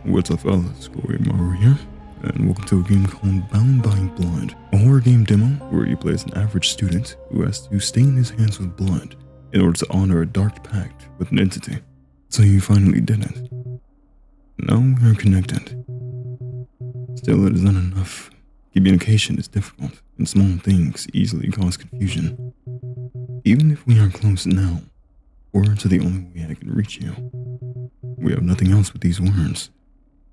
What's up fellas, Corey Maru here, and welcome to a game called Bound by Blood, a horror game demo where you play as an average student who has to stain his hands with blood in order to honor a dark pact with an entity. So you finally did it. Now we are connected. Still, it is not enough. Communication is difficult, and small things easily cause confusion. Even if we are close now, words are the only way I can reach you. We have nothing else but these words.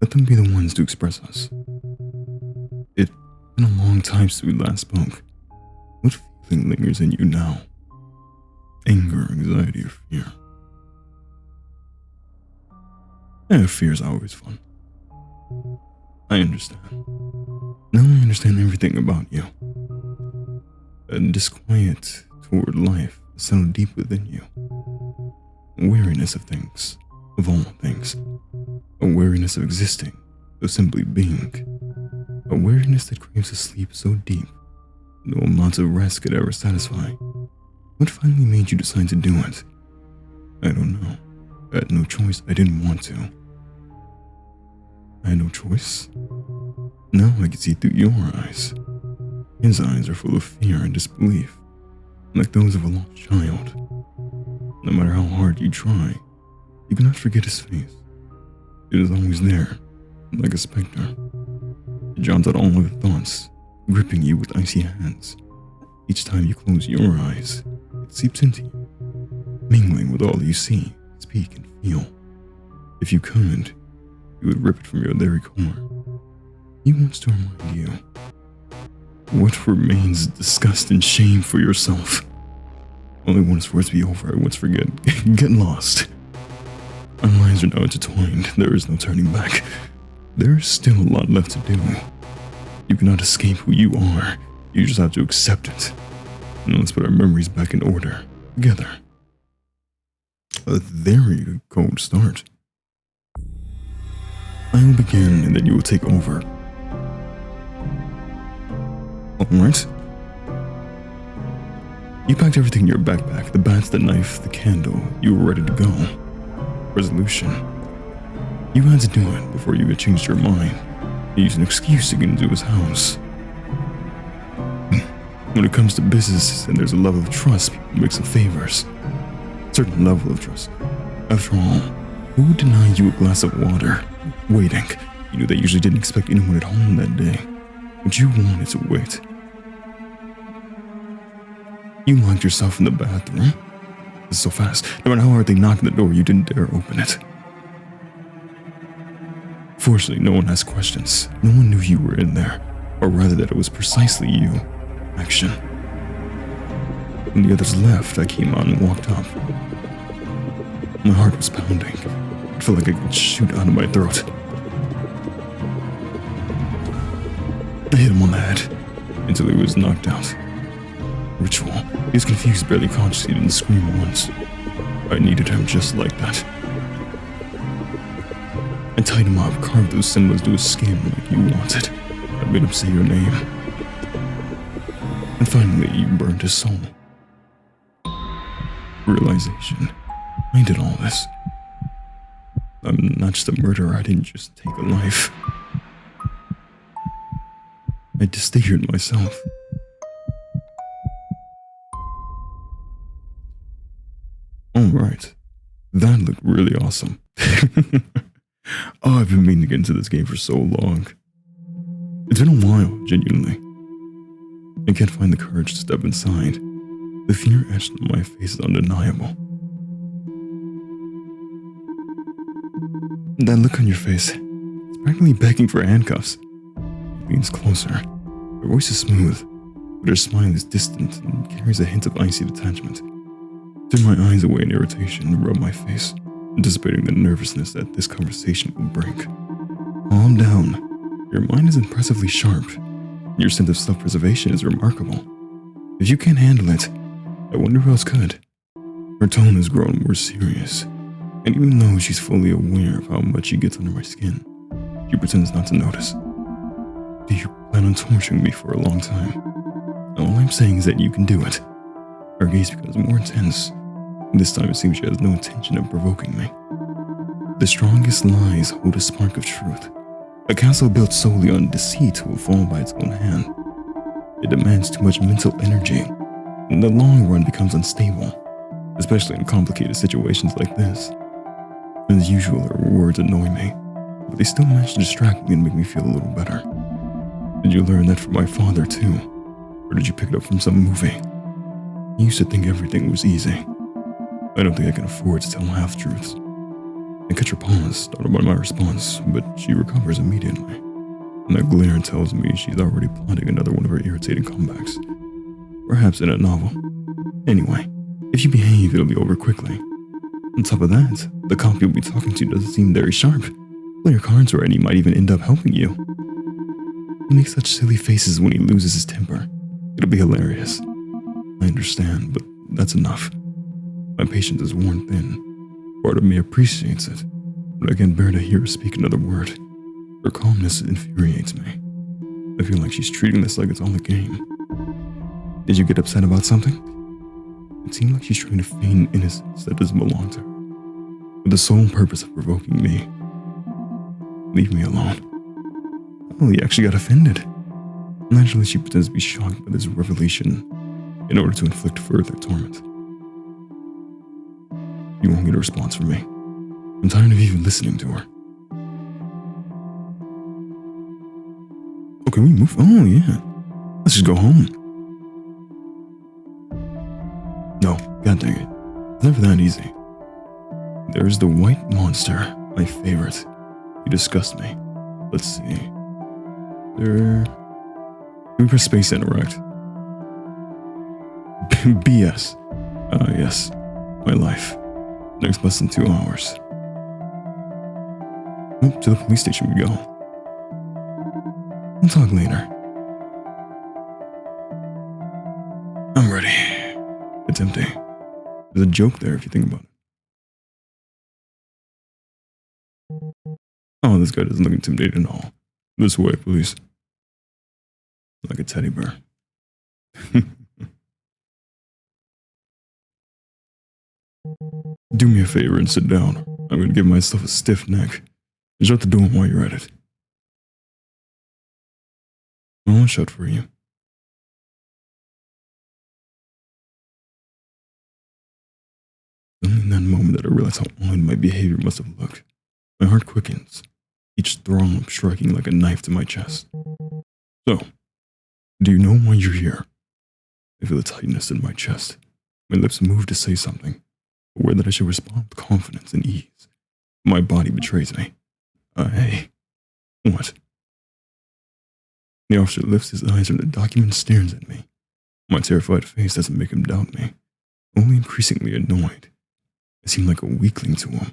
Let them be the ones to express us. It's been a long time since we last spoke. What feeling lingers in you now? Anger, anxiety, or fear? Fear is always fun. I understand. Now I understand everything about you. A disquiet toward life settled deep within you. A weariness of things, of all things. A weariness of existing, of simply being. A weariness that craves a sleep so deep, no amount of rest could ever satisfy. What finally made you decide to do it? I don't know. I had no choice. I didn't want to. I had no choice. Now I can see through your eyes. His eyes are full of fear and disbelief, like those of a lost child. No matter how hard you try, you cannot forget his face. It is always there, like a specter. It drowns out all other thoughts, gripping you with icy hands. Each time you close your eyes, it seeps into you, mingling with all you see, speak, and feel. If you could, you would rip it from your very core. He wants to remind you, what remains disgust and shame for yourself. Only wants for it to be over, I once forget. Get lost. Our lives are now intertwined. There is no turning back. There is still a lot left to do. You cannot escape who you are. You just have to accept it. Now let's put our memories back in order, together. A very cold start. I will begin and then you will take over. Alright. You packed everything in your backpack, the bats, the knife, the candle. You were ready to go. Resolution. You had to do it before you had changed your mind. You used an excuse to get into his house. When it comes to business and there's a level of trust, people make some favors. A certain level of trust. After all, who would deny you a glass of water? Waiting. You knew they usually didn't expect anyone at home that day, but you wanted to wait. You locked yourself in the bathroom. This is so fast. No matter how hard they knocked on the door, you didn't dare open it. Fortunately, no one asked questions. No one knew you were in there, or rather that it was precisely you. Action. When the others left, I came out and walked up. My heart was pounding. It felt like it could shoot out of my throat. I hit him on the head until he was knocked out. Ritual. He was confused, barely conscious. He didn't scream once. I needed him just like that. I tied him up, carved those symbols to his skin like you wanted. I made him say your name. And finally, you burned his soul. Realization. I did all this. I'm not just a murderer. I didn't just take a life. I disfigured myself. Alright. That looked really awesome. Oh, I've been meaning to get into this game for so long. It's been a while, genuinely. I can't find the courage to step inside. The fear etched on my face is undeniable. That look on your face, it's practically begging for handcuffs. She leans closer. Her voice is smooth, but her smile is distant and carries a hint of icy detachment. Turn my eyes away in irritation and rub my face, anticipating the nervousness that this conversation will bring. Calm down. Your mind is impressively sharp. Your sense of self-preservation is remarkable. If you can't handle it, I wonder who else could. Her tone has grown more serious, and even though she's fully aware of how much she gets under my skin, she pretends not to notice. Do you plan on torturing me for a long time? All I'm saying is that you can do it. Her gaze becomes more intense. This time it seems she has no intention of provoking me. The strongest lies hold a spark of truth. A castle built solely on deceit will fall by its own hand. It demands too much mental energy, and in the long run becomes unstable, especially in complicated situations like this. As usual, her words annoy me, but they still manage to distract me and make me feel a little better. Did you learn that from my father too? Or did you pick it up from some movie? He used to think everything was easy. I don't think I can afford to tell half-truths. I catch her pause, startled by my response, but she recovers immediately. And that glare tells me she's already plotting another one of her irritating comebacks. Perhaps in a novel. Anyway, if you behave, it'll be over quickly. On top of that, the cop you'll be talking to doesn't seem very sharp. Play your cards right and he might even end up helping you. He makes such silly faces when he loses his temper. It'll be hilarious. I understand, but that's enough. My patience is worn thin. Part of me appreciates it, but I can't bear to hear her speak another word. Her calmness infuriates me. I feel like she's treating this like it's all a game. Did you get upset about something? It seemed like she's trying to feign innocence that doesn't belong to her, with the sole purpose of provoking me. Leave me alone. Oh, he actually got offended. Naturally, she pretends to be shocked by this revelation in order to inflict further torment. You won't get a response from me. I'm tired of even listening to her. Oh, can we move? Oh, yeah. Let's just go home. No, god dang it. It's never that easy. There's the white monster, my favorite. You disgust me. Let's see. Can we press space to interact? BS. Yes. My life. Next less than 2 hours. Oh, to the police station we go. We'll talk later. I'm ready. It's empty. There's a joke there if you think about it. Oh, this guy doesn't look intimidating at all. This way, please. Like a teddy bear. Do me a favor and sit down. I'm going to give myself a stiff neck. And shut the door while you're at it. I'll shut for you. Only in that moment that I realized how odd my behavior must have looked. My heart quickens, each throb striking like a knife to my chest. So, do you know why you're here? I feel a tightness in my chest. My lips move to say something, aware that I should respond with confidence and ease. My body betrays me. Hey, what? The officer lifts his eyes from the document and stares at me. My terrified face doesn't make him doubt me, only increasingly annoyed. I seem like a weakling to him,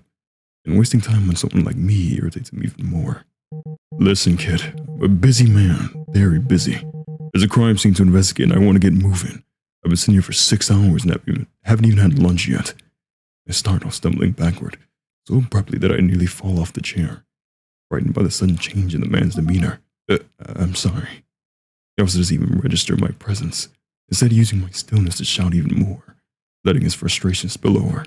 and wasting time on someone like me irritates him even more. Listen, kid, I'm a busy man, very busy. There's a crime scene to investigate and I want to get moving. I've been sitting here for 6 hours and haven't even had lunch yet. I start off stumbling backward, so abruptly that I nearly fall off the chair, frightened by the sudden change in the man's demeanor. I'm sorry. The officer doesn't even register my presence, instead using my stillness to shout even more, letting his frustration spill over.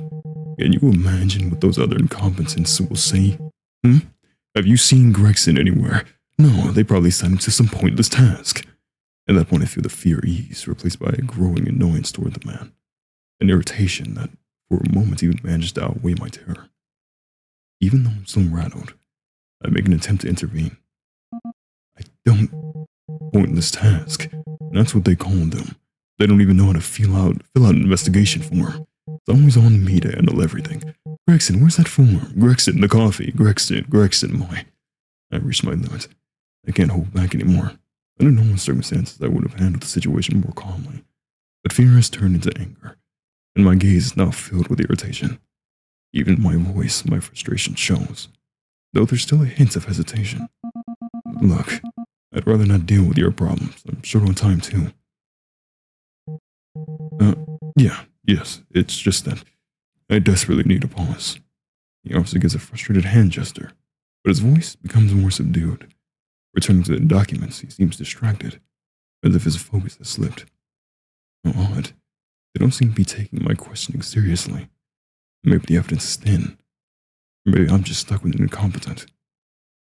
Can you imagine what those other incompetents will say? Have you seen Gregson anywhere? No, they probably sent him to some pointless task. At that point I feel the fear ease, replaced by a growing annoyance toward the man. An irritation that, for a moment, even managed to outweigh my terror. Even though I'm still rattled, I make an attempt to intervene. I don't... Pointless task. That's what they call them. They don't even know how to fill out an investigation form. It's always on me to handle everything. Gregson, where's that form? Gregson, the coffee. Gregson, my... I reached my limit. I can't hold back anymore. Under normal circumstances, I would have handled the situation more calmly. But fear has turned into anger, and my gaze is now filled with irritation. Even my voice, my frustration shows, though there's still a hint of hesitation. Look, I'd rather not deal with your problems. I'm short on time, too. Yes, it's just that I desperately need a pause. The officer gives a frustrated hand gesture, but his voice becomes more subdued. Returning to the documents, he seems distracted, as if his focus has slipped. How odd. They don't seem to be taking my questioning seriously. Maybe the evidence is thin. Maybe I'm just stuck with an incompetent.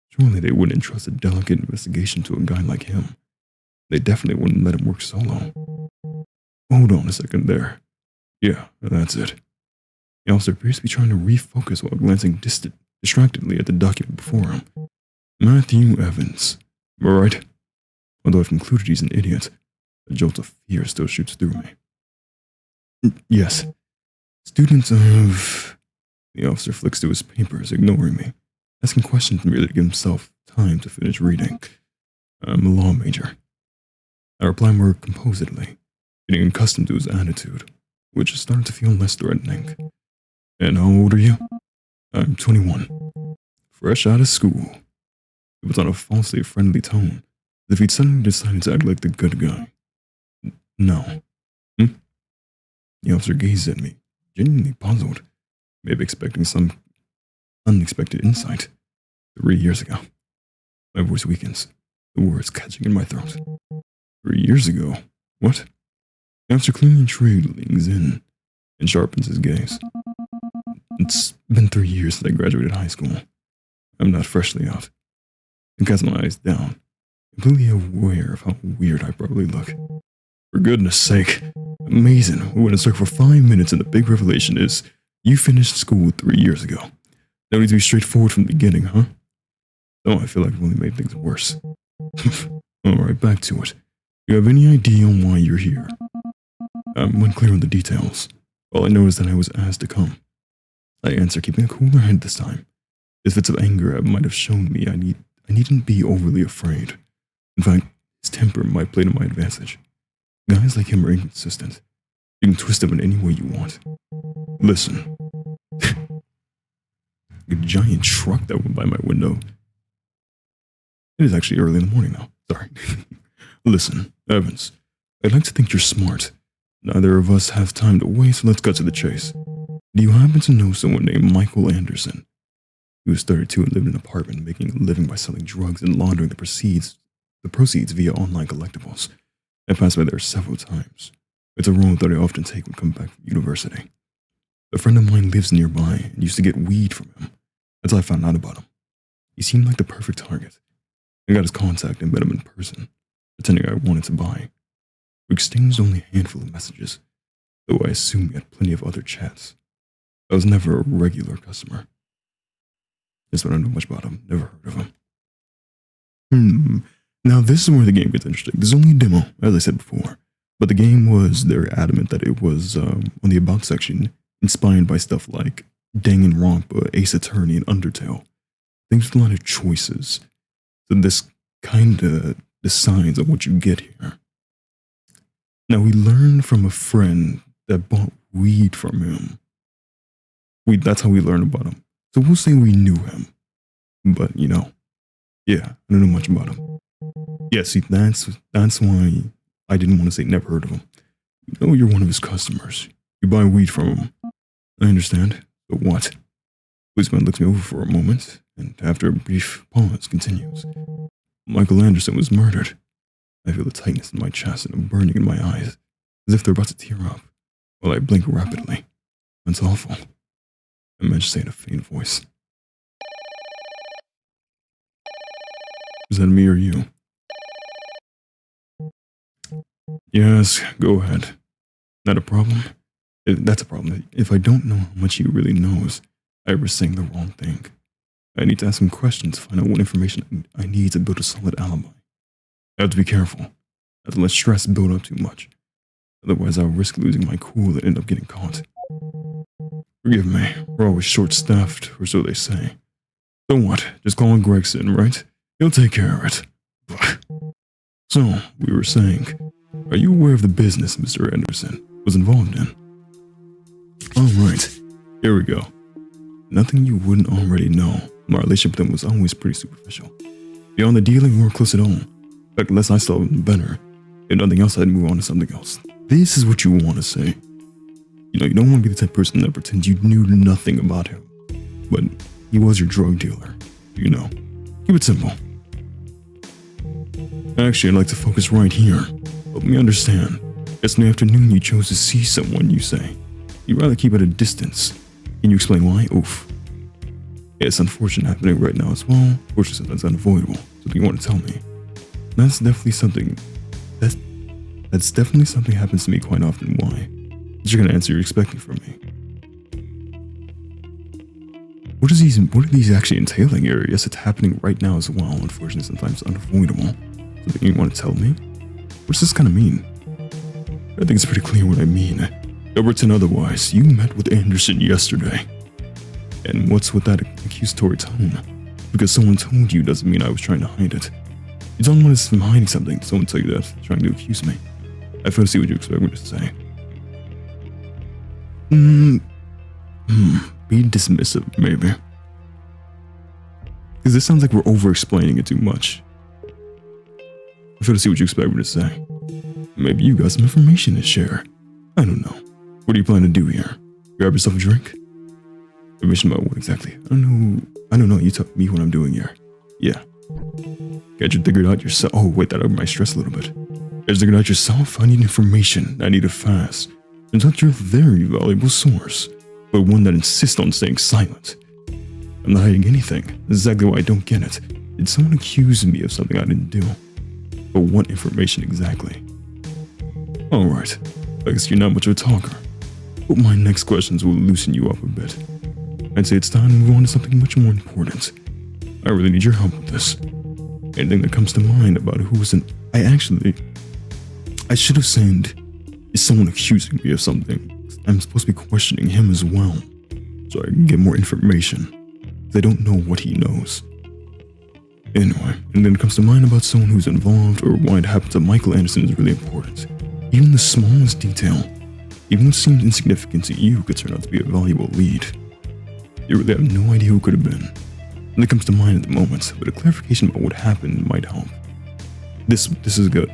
Surely they wouldn't entrust a delicate investigation to a guy like him. They definitely wouldn't let him work solo. Hold on a second there. Yeah, that's it. The officer appears to be trying to refocus while glancing distractedly at the document before him. Matthew Evans. Am I right? Although I've concluded he's an idiot, a jolt of fear still shoots through me. Yes. Students of... The officer flicks through his papers, ignoring me, asking questions merely to give himself time to finish reading. I'm a law major. I reply more composedly, getting accustomed to his attitude, which is starting to feel less threatening. And how old are you? I'm 21. Fresh out of school. It was on a falsely friendly tone, as if he'd suddenly decided to act like the good guy. No. The officer gazed at me, genuinely puzzled, maybe expecting some unexpected insight. 3 years ago. My voice weakens, the words catching in my throat. 3 years ago? What? The officer clearly intrigued leans in and sharpens his gaze. It's been 3 years since I graduated high school. I'm not freshly out. I cast my eyes down, completely aware of how weird I probably look. For goodness sake. Amazing. We went in a circle for 5 minutes and the big revelation is you finished school 3 years ago. No need to be straightforward from the beginning, huh? Oh, I feel like I've only made things worse. Alright, back to it. Do you have any idea on why you're here? I'm unclear on the details. All I know is that I was asked to come. I answer, keeping a cooler head this time. If fits of anger might have shown me I needn't be overly afraid. In fact, his temper might play to my advantage. Guys like him are inconsistent. You can twist them in any way you want. Listen. A giant truck that went by my window. It is actually early in the morning now. Sorry. Listen, Evans, I'd like to think you're smart. Neither of us have time to waste, so let's cut to the chase. Do you happen to know someone named Michael Anderson? He was 32 and lived in an apartment, making a living by selling drugs and laundering the proceeds via online collectibles. I passed by there several times. It's a road that I often take when coming back from university. A friend of mine lives nearby and used to get weed from him. That's how I found out about him. He seemed like the perfect target. I got his contact and met him in person, pretending I wanted to buy. We exchanged only a handful of messages, though I assume we had plenty of other chats. I was never a regular customer. Just what I don't know much about him, never heard of him. Now this is where the game gets interesting. This is only a demo, as I said before. But the game was, they're adamant that it was, on the About section, inspired by stuff like Danganronpa, Ace Attorney, and Undertale. Things with a lot of choices. So this kinda decides on what you get here. Now we learned from a friend that bought weed from him. That's how we learned about him. So we'll say we knew him. But, yeah, I don't know much about him. Yeah, see, that's why I didn't want to say never heard of him. You know you're one of his customers. You buy weed from him. I understand, but what? Policeman looks me over for a moment, and after a brief pause, continues. Michael Anderson was murdered. I feel a tightness in my chest and a burning in my eyes, as if they're about to tear up, while I blink rapidly. That's awful. I managed to say in a faint voice. Is that me or you? Yes, go ahead. Not a problem? That's a problem. If I don't know how much he really knows, I risk saying the wrong thing. I need to ask him questions to find out what information I need to build a solid alibi. I have to be careful, not to let stress build up too much. Otherwise, I'll risk losing my cool and end up getting caught. Forgive me, we're always short-staffed, or so they say. So what? Just call him Gregson, right? He'll take care of it. So, we were saying, are you aware of the business Mr. Anderson was involved in? Alright, here we go. Nothing you wouldn't already know. My relationship with him was always pretty superficial. Beyond the dealing, we were close at all. In fact, unless I saw him better, if nothing else, I'd move on to something else. This is what you want to say. You don't want to be the type of person that pretends you knew nothing about him. But he was your drug dealer, Keep it simple. Actually, I'd like to focus right here. Help me understand. Yesterday afternoon, you chose to see someone, you say. You'd rather keep at a distance. Can you explain why? Oof. It's unfortunate happening right now as well. Fortunately, that's unavoidable. Something you want to tell me? That's definitely something. That's definitely something happens to me quite often. Why? But you're gonna answer you're expecting from me. What are these actually entailing here? Yes, it's happening right now as well. Unfortunately, sometimes unavoidable. Something you want to tell me? What does this kind of mean? I think it's pretty clear what I mean. Overton, otherwise, you met with Anderson yesterday. And what's with that accusatory tone? Because someone told you doesn't mean I was trying to hide it. You don't want us from hiding something. Someone tell you that, trying to accuse me. I fail to see what you expect me to say. Be dismissive, maybe. Because this sounds like we're over-explaining it too much. I fail to see what you expect me to say. Maybe you got some information to share. I don't know. What do you plan to do here? Grab yourself a drink? Information about what exactly? I don't know. You tell me what I'm doing here. Yeah. Can't you figure it out yourself? Oh, wait, that over my stress a little bit. Can't you figure it out yourself? I need information. I need it fast. Turns out you're a very valuable source, but one that insists on staying silent. I'm not hiding anything. That's exactly why I don't get it. Did someone accuse me of something I didn't do? But what information exactly? Alright, I guess you're not much of a talker. But my next questions will loosen you up a bit. I'd say it's time to move on to something much more important. I really need your help with this. Anything that comes to mind about who was in... I should have said, is someone accusing me of something? I'm supposed to be questioning him as well, so I can get more information. They don't know what he knows. Anyway, anything that comes to mind about someone who's involved or why it happened to Michael Anderson is really important. Even the smallest detail, even what seemed insignificant to you, could turn out to be a valuable lead. You really have no idea who it could have been. Nothing comes to mind at the moment, but a clarification about what happened might help. This is good.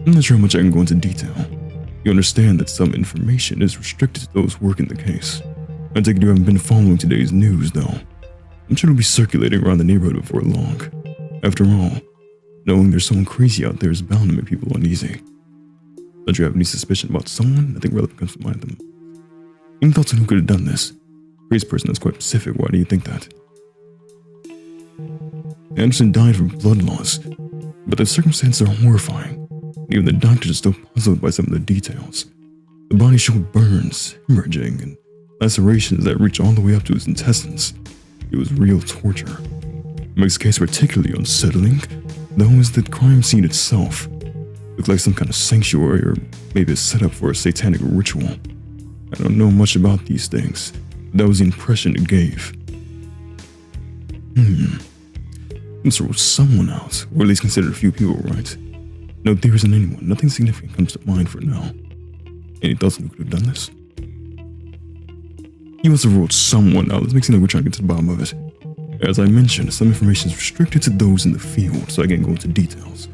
I'm not sure how much I can go into detail. You understand that some information is restricted to those working the case. I take it you haven't been following today's news, though. I'm sure it'll be circulating around the neighborhood before long. After all, knowing there's someone crazy out there is bound to make people uneasy. Don't you have any suspicion about someone? I think relevant comes to mind them. Any thoughts on who could have done this? Crazy person is quite specific. Why do you think that? Anderson died from blood loss, but the circumstances are horrifying. Even the doctors are still puzzled by some of the details. The body showed burns, hemorrhaging, and lacerations that reached all the way up to his intestines. It was real torture. What makes the case particularly unsettling, though, is the crime scene itself. It looked like some kind of sanctuary or maybe a setup for a satanic ritual. I don't know much about these things, but that was the impression it gave. Mr. was someone else, or at least considered a few people, right? No theories on anyone, nothing significant comes to mind for now. Any thoughts on who could have done this? He must have ruled someone out. Let's make it seem like we're trying to get to the bottom of it. As I mentioned, some information is restricted to those in the field, so I can't go into details.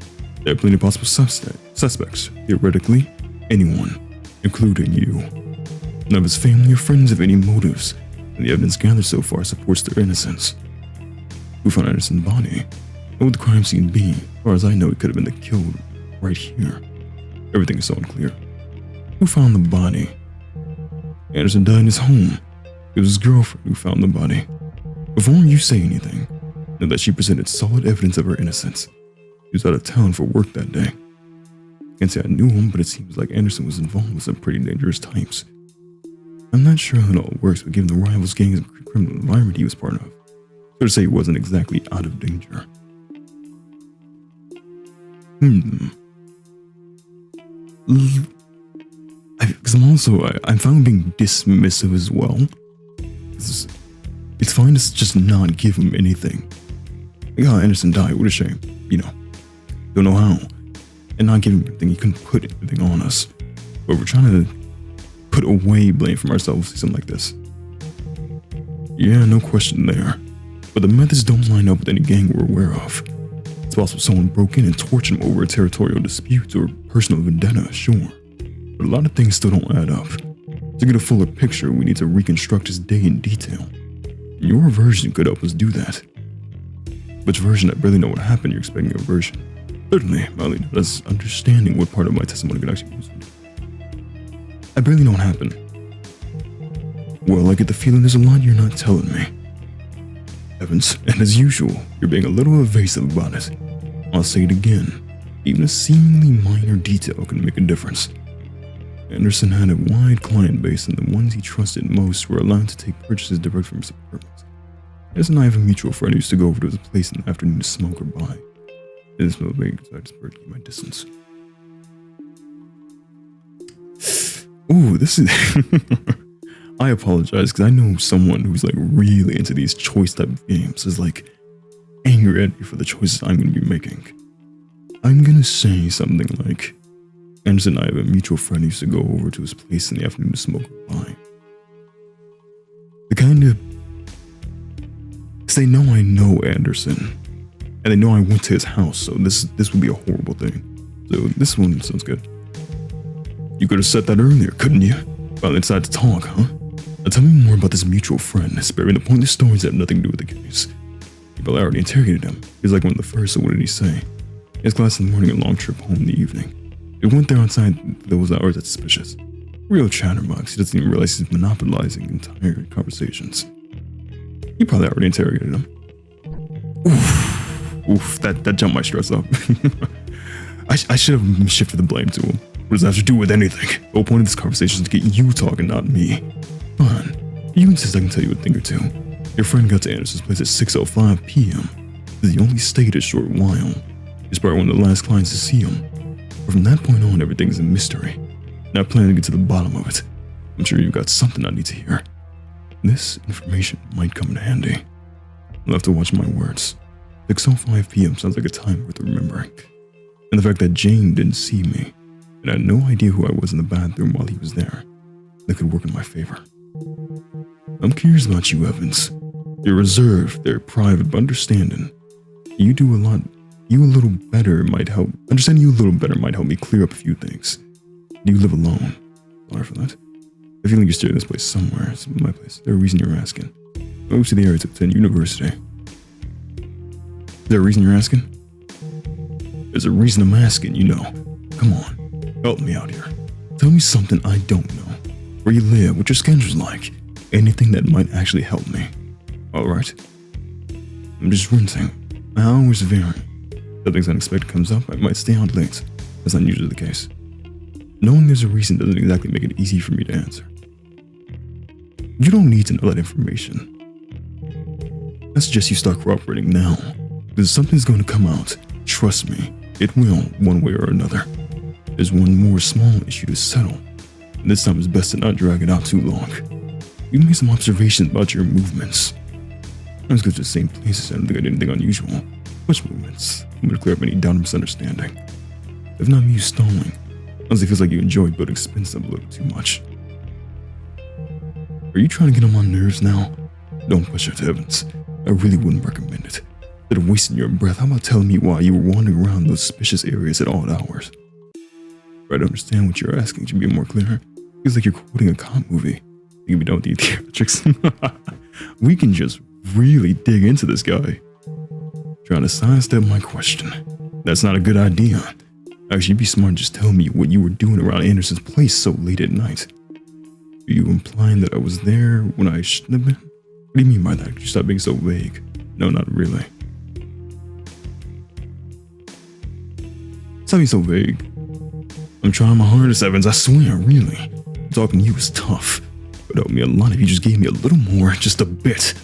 There are plenty of possible suspects. Theoretically, anyone, including you. None of his family or friends have any motives, and the evidence gathered so far supports their innocence. Who found Anderson's body? What would the crime scene be? As far as I know, it could have been the killed right here. Everything is so unclear. Who found the body? Anderson died in his home. It was his girlfriend who found the body. Before you say anything, know that she presented solid evidence of her innocence. She was out of town for work that day. Can't say I knew him, but it seems like Anderson was involved with some pretty dangerous types. I'm not sure how it all works, but given the rivals, gangs, and criminal environment he was part of, fair to say he wasn't exactly out of danger. Because I'm fine with being dismissive as well. It's fine to just not give him anything. Like, oh, Anderson died, what a shame. Don't know how. And not give him anything, he couldn't put anything on us. But we're trying to put away blame from ourselves, something like this. Yeah, no question there. But the methods don't line up with any gang we're aware of. It's possible someone broke in and tortured him over a territorial dispute or personal vendetta, sure. But a lot of things still don't add up. To get a fuller picture, we need to reconstruct his day in detail. Your version could help us do that. Which version? I barely know what happened. You're expecting a version. Certainly, Molly does understanding what part of my testimony could actually use. I barely know what happened. Well, I get the feeling there's a lot you're not telling me. Evans, and as usual, you're being a little evasive about it. I'll say it again. Even a seemingly minor detail can make a difference. Anderson had a wide client base, and the ones he trusted most were allowed to take purchases direct from his apartment. Anderson and I have a mutual friend who used to go over to his place in the afternoon to smoke or buy. It is motivating because I just prefer to keep my distance. Ooh, this is... I apologize because I know someone who's like really into these choice type of games is like angry at me for the choices I'm going to be making. I'm going to say something like, Anderson and I have a mutual friend who used to go over to his place in the afternoon to smoke or buy. The kind of... Because they know I know Anderson, and they know I went to his house, so this would be a horrible thing. So this one sounds good. You could have said that earlier, couldn't you? Finally decided to talk, huh? Now tell me more about this mutual friend, sparing the pointless stories that have nothing to do with the case. People already interrogated him. He was like one of the first, so what did he say? He has class in the morning and a long trip home in the evening. He went there outside those hours, that's suspicious. Real chatterbox, he doesn't even realize he's monopolizing entire conversations. You probably already interrogated him. Oof, that jumped my stress up. I should have shifted the blame to him. What does that have to do with anything? The whole point of this conversation is to get you talking, not me. Come on, you insist I can tell you a thing or two. Your friend got to Anderson's place at 6:05 p.m. He only stayed a short while. He's probably one of the last clients to see him. But from that point on, everything's a mystery. And I plan to get to the bottom of it. I'm sure you've got something I need to hear. This information might come in handy. I'll have to watch my words. 6:05 p.m. sounds like a time worth remembering. And the fact that Jane didn't see me, and I had no idea who I was in the bathroom while he was there, that could work in my favor. I'm curious about you, Evans. You're reserved, they're private, but understanding. You do a lot. You a little better might help. Understanding you a little better might help me clear up a few things. Do you live alone? Sorry for that. I feel like you're staying in this place somewhere. It's my place. There's a reason you're asking. I moved to the area to attend university. Is there a reason you're asking? There's a reason I'm asking, you know. Come on, help me out here. Tell me something I don't know. Where you live, what your schedule's like. Anything that might actually help me. Alright? I'm just rinsing. My hours vary. If something unexpected comes up, I might stay out late. That's not usually the case. Knowing there's a reason doesn't exactly make it easy for me to answer. You don't need to know that information. I suggest you start cooperating now. Because something's going to come out. Trust me, it will, one way or another. There's one more small issue to settle. And this time it's best to not drag it out too long. You made some observations about your movements. I was going to the same places. I don't think I did anything unusual. Which movements? I'm going to clear up any doubt or misunderstanding. If not me, you stalling. Honestly, it feels like you enjoy building spin stuff a little too much. Are you trying to get on my nerves now? Don't push it, Evans. I really wouldn't recommend it. Instead of wasting your breath, how about telling me why you were wandering around those suspicious areas at odd hours? Try to understand what you're asking to be more clear. It feels like you're quoting a cop movie. You can be done with the theatrics. We can just really dig into this guy. Trying to sidestep my question. That's not a good idea. Actually, you'd be smart to just tell me what you were doing around Anderson's place so late at night. Are you implying that I was there when I shouldn't have been? What do you mean by that? Could you stop being so vague? No, not really. Stop being so vague. I'm trying my hardest, Evans, I swear, really. Talking to you is tough. It would help me a lot if you just gave me a little more, just a bit.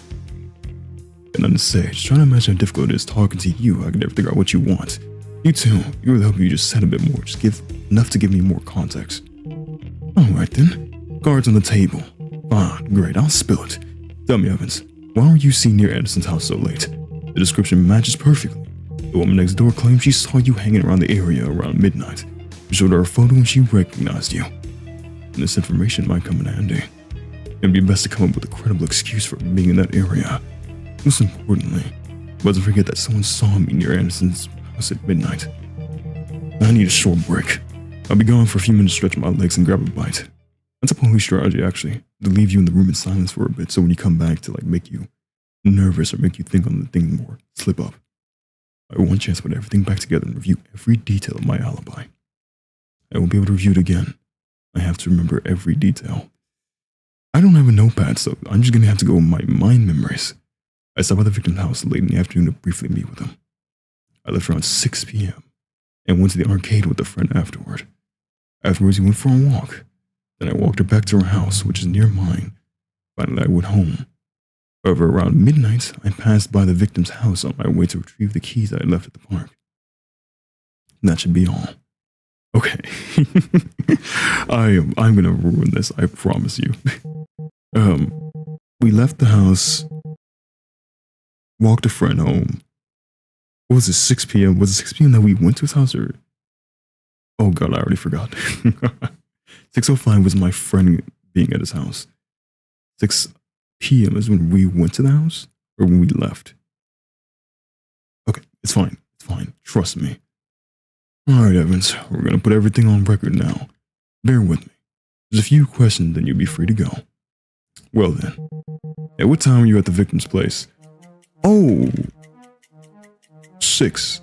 And nothing to say, just trying to imagine how difficult it is talking to you. I can never figure out what you want. You too, it would help if you just said a bit more, just give enough to give me more context. Alright then, cards on the table. Fine, great, I'll spill it. Tell me, Evans, why were you seen near Anderson's house so late? The description matches perfectly. The woman next door claims she saw you hanging around the area around midnight. You showed her a photo and she recognized you. And this information might come in handy. It'd be best to come up with a credible excuse for being in that area. Most importantly, but to forget that someone saw me near Anderson's house at midnight. I need a short break. I'll be gone for a few minutes to stretch my legs and grab a bite. That's a police strategy, actually, to leave you in the room in silence for a bit, so when you come back to make you nervous or make you think on the thing more, slip up. I want one chance to put everything back together and review every detail of my alibi. I won't be able to review it again. I have to remember every detail. I don't have a notepad, so I'm just gonna have to go with my mind memories. I stopped by the victim's house late in the afternoon to briefly meet with him. I left around 6 p.m. and went to the arcade with a friend afterward. Afterwards, we went for a walk. Then I walked her back to her house, which is near mine. Finally, I went home. However, around midnight, I passed by the victim's house on my way to retrieve the keys I had left at the park. That should be all. Okay. I'm gonna ruin this, I promise you. We left the house, walked a friend home. What was it, 6 p.m.? Was it 6 p.m. that we went to his house, or? Oh god, I already forgot. 6:05 was my friend being at his house. 6 p.m. is when we went to the house, or when we left. Okay, it's fine. It's fine. Trust me. Alright, Evans, we're gonna put everything on record now. Bear with me. There's a few questions, then you'll be free to go. Well then, at what time were you at the victim's place? Oh, 6.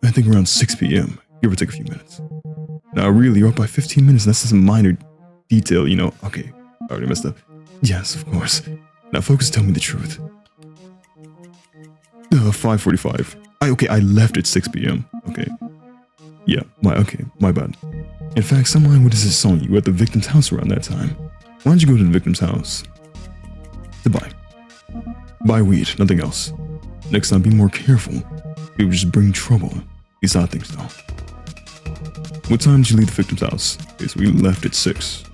I think around 6 p.m., give or take a few minutes. Now really, you're up by 15 minutes, that's just a minor detail, you know. Okay, I already messed up. Yes, of course. Now focus, tell me the truth. 5:45. I left at 6 p.m. Okay. Yeah, my bad. In fact, some eyewitnesses saw you at the victim's house around that time. Why did you go to the victim's house? To buy weed, nothing else. Next time, be more careful. It would just bring trouble. These odd things, though. What time did you leave the victim's house? Okay, so we left at 6.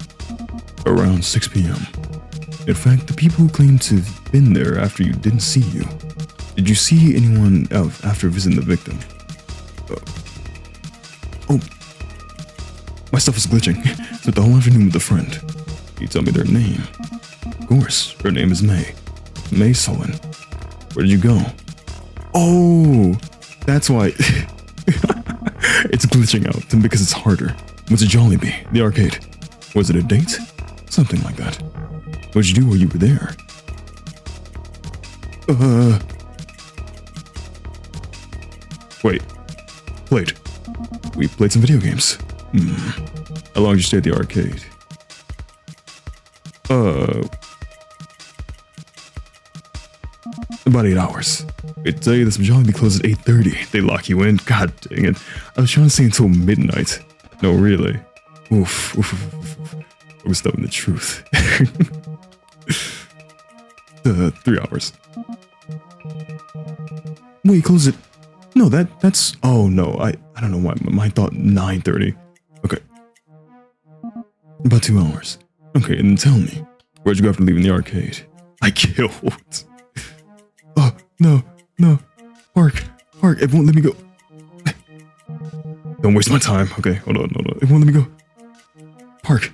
Around 6 p.m. In fact, the people who claimed to have been there after you didn't see you. Did you see anyone else after visiting the victim? Oh, my stuff is glitching. Spent the whole afternoon with a friend. Can you tell me their name? Of course, her name is May. May Sullen. Where did you go? Oh, that's why. It's glitching out because it's harder. Was it Jollibee, the arcade? Was it a date? Something like that. What did you do while you were there? Wait. Played. We played some video games. How long did you stay at the arcade? About 8 hours. I tell you, this Jollibee closed at 8:30. They lock you in. God dang it. I was trying to stay until midnight. No, really. Oof. I was telling the truth. 3 hours. Wait, close it. No, that's. Oh no, I don't know why. My thought 9:30. Okay. About 2 hours. Okay, and then tell me, where'd you go after leaving the arcade? I killed. Oh no. Park. It won't let me go. Don't waste my time. Okay, hold on. It won't let me go. Park.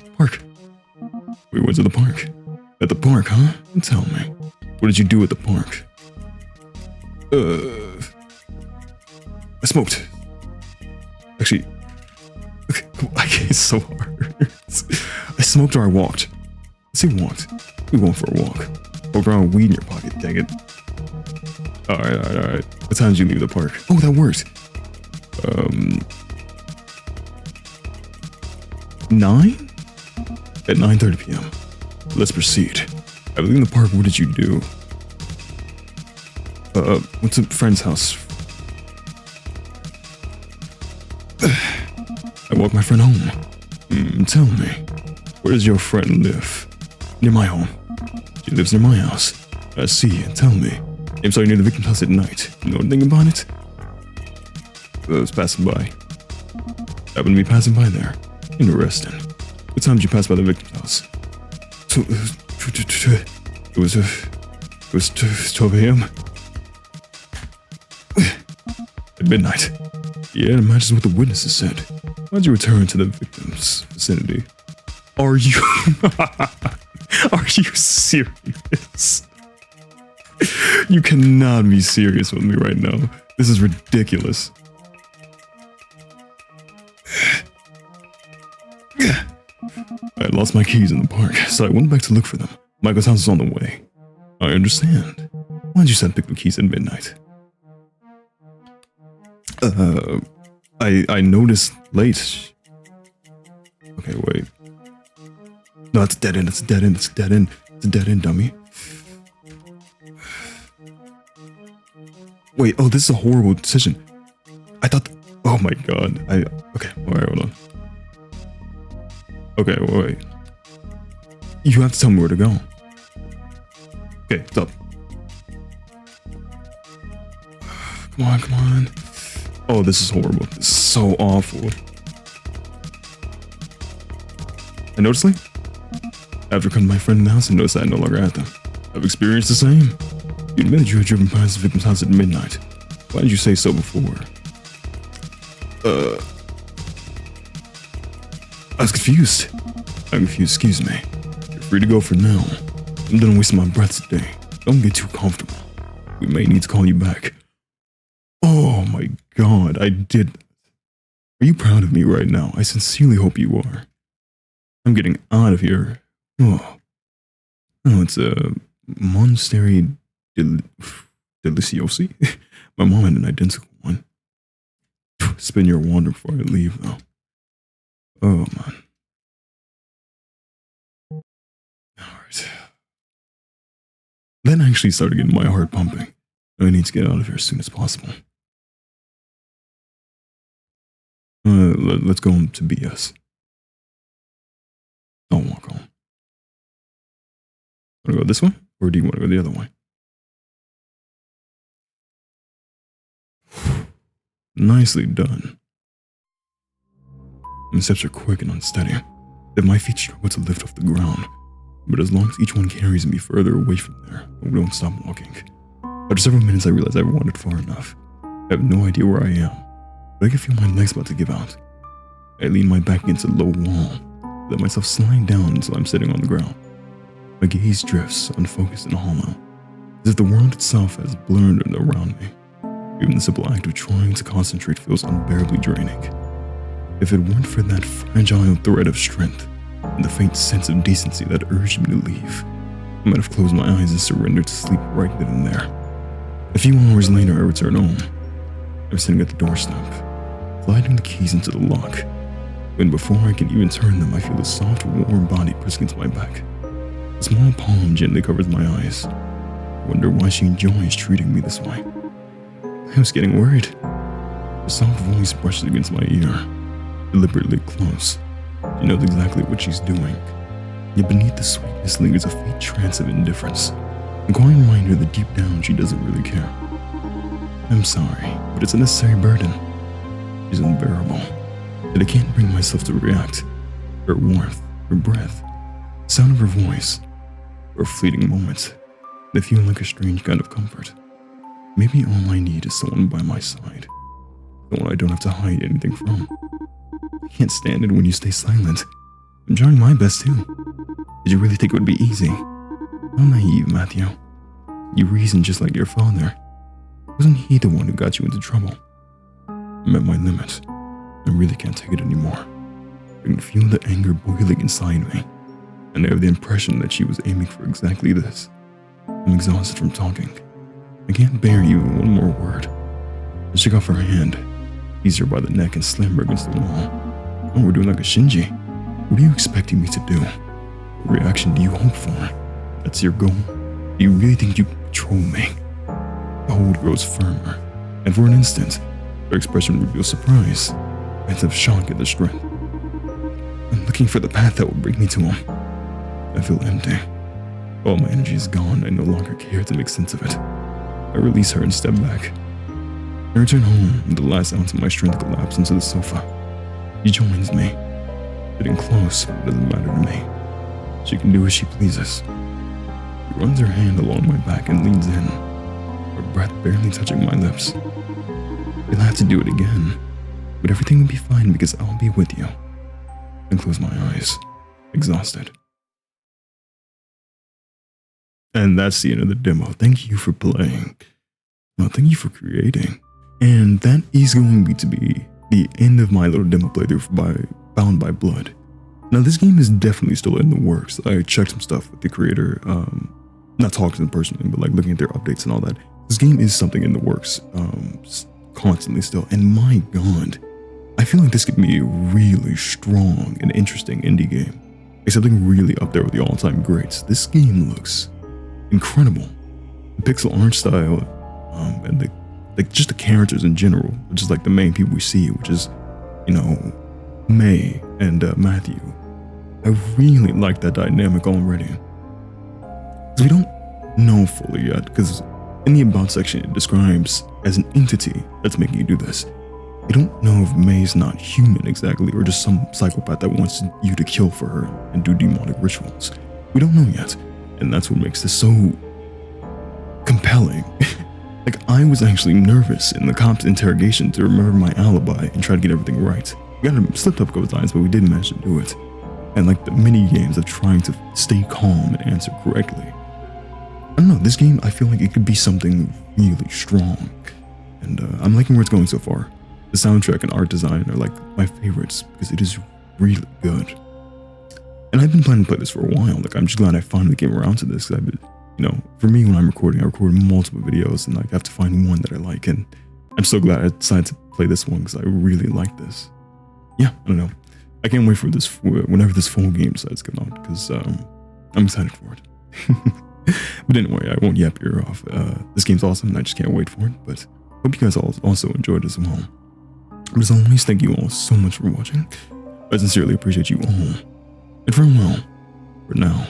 We went to the park. At the park, huh? Tell me. What did you do at the park? I smoked. Actually, okay, it's so hard. I smoked or I walked. I say walked. We went for a walk. Walk around with weed in your pocket, dang it. Alright. What time did you leave the park? Oh, that worked. 9? At 9:30 p.m. Let's proceed. I believe in the park, what did you do? Went to a friend's house. I walked my friend home. Tell me, where does your friend live? Near my home. She lives near my house. I see, tell me. I saw you near the victim's house at night. You know anything about it? I was passing by. Happened to be passing by there. Interesting. What time did you pass by the victim's house? It was 12 a.m. At midnight. Yeah, it matches what the witnesses said. Why'd you return to the victim's vicinity? Are you... Are you serious? You cannot be serious with me right now. This is ridiculous. I lost my keys in the park, so I went back to look for them. Michael's house is on the way. I understand. Why'd you send pick the keys at midnight? I noticed late. Okay, wait. No, it's a dead end. It's a dead end. It's a dead end. It's a dead end, dummy. Wait, oh, this is a horrible decision. I thought... oh my god. Okay, alright, hold on. Okay, wait. You have to tell me where to go. Okay, it's up. Come on, come on. Oh, this is horrible. This is so awful. I noticed, like, after coming to my friend in the house, I noticed that I no longer had them. I've experienced the same. You admitted you had driven past the victim's house at midnight. Why did you say so before? I was confused. I'm confused, excuse me. You're free to go for now. I'm done wasting my breath today. Don't get too comfortable. We may need to call you back. Oh my god, I did. Are you proud of me right now? I sincerely hope you are. I'm getting out of here. Oh, it's a monastery deliciosi. My mom had an identical one. Spin your wander before I leave, though. Oh, man. Alright. Then I actually started getting my heart pumping. I need to get out of here as soon as possible. Let's go home to BS. I'll walk home. Want to go this way? Or do you want to go the other way? Nicely done. My steps are quick and unsteady. That my feet struggle to lift off the ground. But as long as each one carries me further away from there, I won't stop walking. After several minutes, I realize I've wandered far enough. I have no idea where I am, but I can feel my legs about to give out. I lean my back against a low wall, let myself slide down until I'm sitting on the ground. My gaze drifts, unfocused and hollow, as if the world itself has blurred around me. Even the simple act of trying to concentrate feels unbearably draining. If it weren't for that fragile thread of strength and the faint sense of decency that urged me to leave, I might have closed my eyes and surrendered to sleep right then and there. A few hours later, I return home. I'm sitting at the doorstep, sliding the keys into the lock, when before I can even turn them, I feel a soft, warm body pressing into my back. A small palm gently covers my eyes. I wonder why she enjoys treating me this way. I was getting worried. A soft voice brushes against my ear, deliberately close. She knows exactly what she's doing. Yet beneath the sweetness lingers a faint trance of indifference, a quiet reminder that deep down she doesn't really care. I'm sorry, but it's a necessary burden. She's unbearable, and I can't bring myself to react. Her warmth, her breath, the sound of her voice, for fleeting moments, they feel like a strange kind of comfort. Maybe all I need is someone by my side, someone I don't have to hide anything from. I can't stand it when you stay silent. I'm trying my best too. Did you really think it would be easy? How naive, Matthew. You reason just like your father. Wasn't he the one who got you into trouble? I'm at my limit. I really can't take it anymore. I can feel the anger boiling inside me, and I have the impression that she was aiming for exactly this. I'm exhausted from talking. I can't bear even one more word. I shook off her hand, seized her by the neck, and slammed her against the wall. Oh, we're doing like a Shinji. What are you expecting me to do? What reaction do you hope for? That's your goal? Do you really think you can control me? The hold grows firmer, and for an instant, her expression reveals surprise, and of shock at the strength. I'm looking for the path that will bring me to him. I feel empty. All my energy is gone. I no longer care to make sense of it. I release her and step back. I return home, and the last ounce of my strength collapses into the sofa. She joins me, sitting close, but it doesn't matter to me. She can do as she pleases. She runs her hand along my back and leans in, her breath barely touching my lips. You'll have to do it again, but everything will be fine because I'll be with you. I close my eyes, exhausted. And that's the end of the demo. Thank you for playing. Well, thank you for creating. And that is going to be the end of my little demo playthrough by Bound by Blood. Now, this game is definitely still in the works. I checked some stuff with the creator, not talking to them personally, but like looking at their updates and all that. This game is something in the works, constantly still. And my God, I feel like this could be a really strong and interesting indie game. like something really up there with the all-time greats. This game looks incredible. The pixel art style, and just the characters in general, which is like the main people we see, which is, you know, May and Matthew. I really like that dynamic already. Because we don't know fully yet, because in the About section it describes as an entity that's making you do this. We don't know if May's not human exactly, or just some psychopath that wants you to kill for her and do demonic rituals. We don't know yet, and that's what makes this so compelling. Like, I was actually nervous in the cops' interrogation to remember my alibi and try to get everything right. We got it slipped up a couple times, but we did manage to do it. And like the mini games of trying to stay calm and answer correctly. I don't know, this game, I feel like it could be something really strong. And I'm liking where it's going so far. The soundtrack and art design are like my favorites because it is really good. And I've been planning to play this for a while. Like, I'm just glad I finally came around to this. I've been, you know, for me, when I'm recording, I record multiple videos and like, I have to find one that I like. And I'm so glad I decided to play this one because I really like this. Yeah, I don't know. I can't wait for this, whenever this full game decides to come out, because I'm excited for it. But anyway, I won't yap your ear off. This game's awesome and I just can't wait for it. But hope you guys all also enjoyed as well. But as always, thank you all so much for watching. I sincerely appreciate you all. And farewell for now.